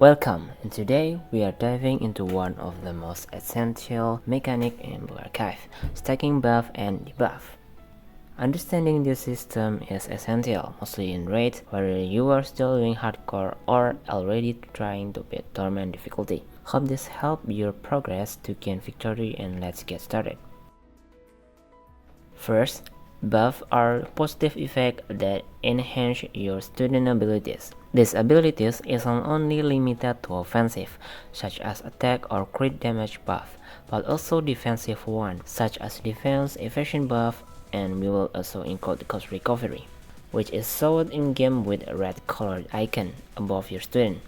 Welcome, and today we are diving into one of the most essential mechanics in Blue Archive, stacking buff and debuff. Understanding this system is essential, mostly in raids, whether you are still doing hardcore or already trying to beat Torment difficulty. Hope this helps your progress to gain victory, and let's get started. First, buffs are positive effects that enhance your student abilities. These abilities isn't only limited to offensive, such as attack or crit damage buff, but also defensive ones, such as defense, evasion buff, and we will also include cost recovery, which is shown in-game with a red colored icon above your student.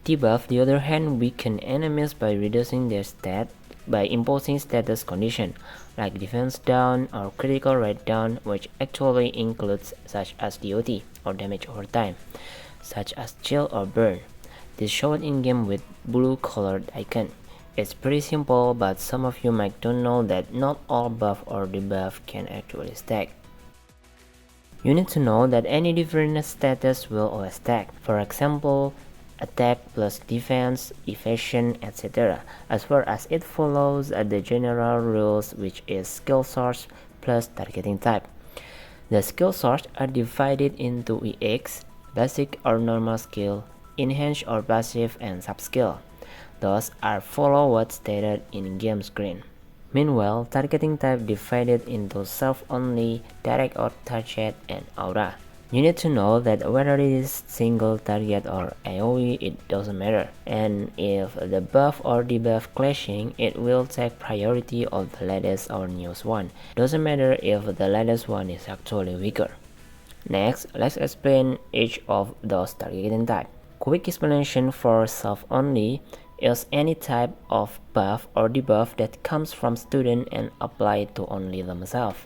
Debuff, the other hand, weaken enemies by reducing their stat by imposing status condition, like defense down or critical rate down, which actually includes such as DOT or damage over time, such as chill or burn. This shown in-game with blue colored icon. It's pretty simple, but some of you might don't know that not all buff or debuff can actually stack. You need to know that any different status will always stack. For example, attack plus defense, evasion, etc., as far as it follows the general rules, which is skill source plus targeting type. The skill source are divided into EX, basic or normal skill, enhanced or passive, and sub-skill. Those are follow what's stated in game screen. Meanwhile, targeting type divided into self-only, direct or target, and aura. You need to know that whether it is single target or AoE, it doesn't matter, and if the buff or debuff clashing, it will take priority of the latest or newest one. Doesn't matter if the latest one is actually weaker. Next, let's explain each of those targeting types. Quick explanation for self-only is any type of buff or debuff that comes from student and applied to only themselves,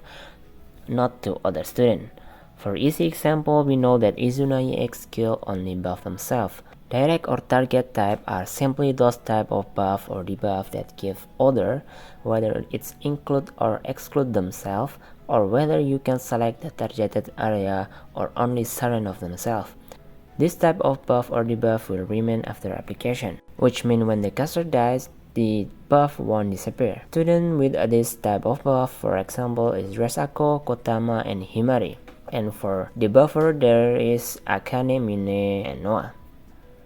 not to other students. For easy example, we know that Izuna EX skill only buff themselves. Direct or target type are simply those type of buff or debuff that give other, whether it's include or exclude themselves, or whether you can select the targeted area or only certain of themselves. This type of buff or debuff will remain after application, which means when the caster dies, the buff won't disappear. Students with this type of buff, for example, is Resako, Kotama, and Himari. And for debuffer, there is Akane, Mine, and Noa.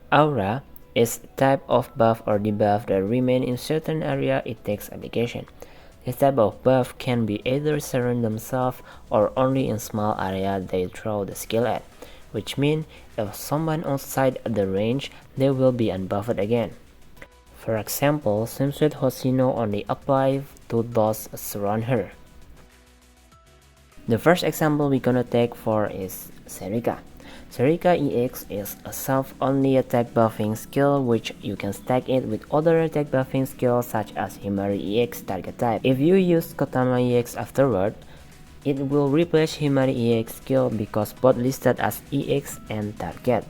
Aura is type of buff or debuff that remain in certain area it takes application. This type of buff can be either surround themselves or only in small area they throw the skill at, which means if someone outside the range, they will be unbuffed again. For example, Swimsuit Hoshino only applies to those surround her. The first example we're gonna take for is Serika. Serika EX is a self-only attack buffing skill, which you can stack it with other attack buffing skills such as Himari EX target type. If you use Kotama EX afterward, it will replace Himari EX skill because both listed as EX and target.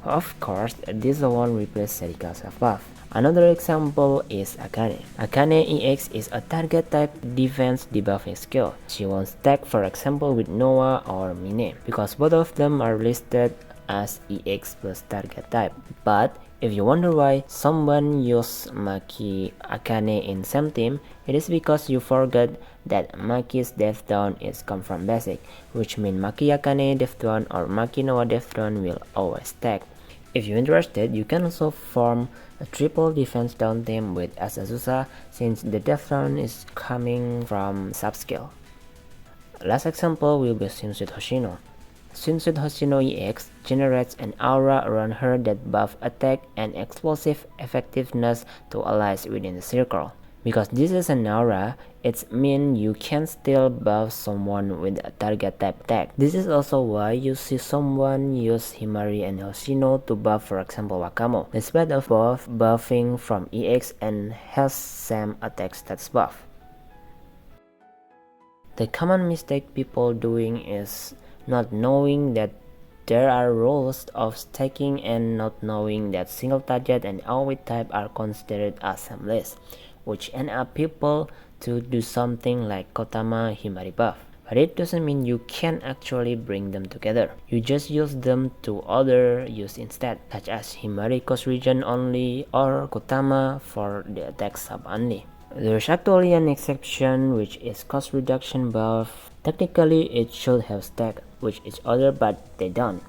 Of course, this one replaces Serika's self-buff. Another example is Akane. Akane EX is a target type defense debuffing skill. She won't stack, for example, with Noah or Mine, because both of them are listed as EX plus target type. But if you wonder why someone used Maki Akane in same team, it is because you forgot that Maki's death down is come from basic, which means Maki Akane death down or Maki Noah death down will always stack. If you're interested, you can also form a triple defense down team with Asazusa, since the death down is coming from sub-skill. Last example will be Swimsuit Hoshino. Swimsuit Hoshino EX generates an aura around her that buff attack and explosive effectiveness to allies within the circle. Because this is an aura, it means you can still buff someone with a target type attack. This is also why you see someone use Himari and Hoshino to buff, for example, Wakamo, despite of both buffing from EX and has same attack stats buff. The common mistake people doing is not knowing that there are rules of stacking and not knowing that single target and AoE type are considered as same list, which end up people to do something like Kotama Himari buff. but it doesn't mean you can actually bring them together. You just use them to other use instead, such as Himari cost region only or Kotama for the attack sub only. There's actually an exception, which is cost reduction buff. Technically it should have stacked with each other, but they don't.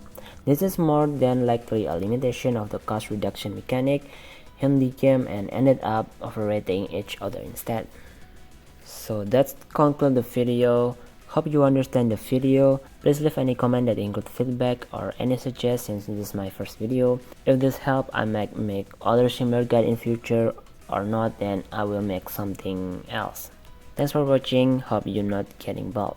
This is more than likely a limitation of the cost reduction mechanic in the game and ended up overrating each other instead. So that's conclude the video. Hope you understand the video. Please leave any comment that include feedback or any suggestions since this is my first video. If this help, I might make other similar guide in future, or not, then I will make something else. Thanks for watching. Hope you're not getting bored.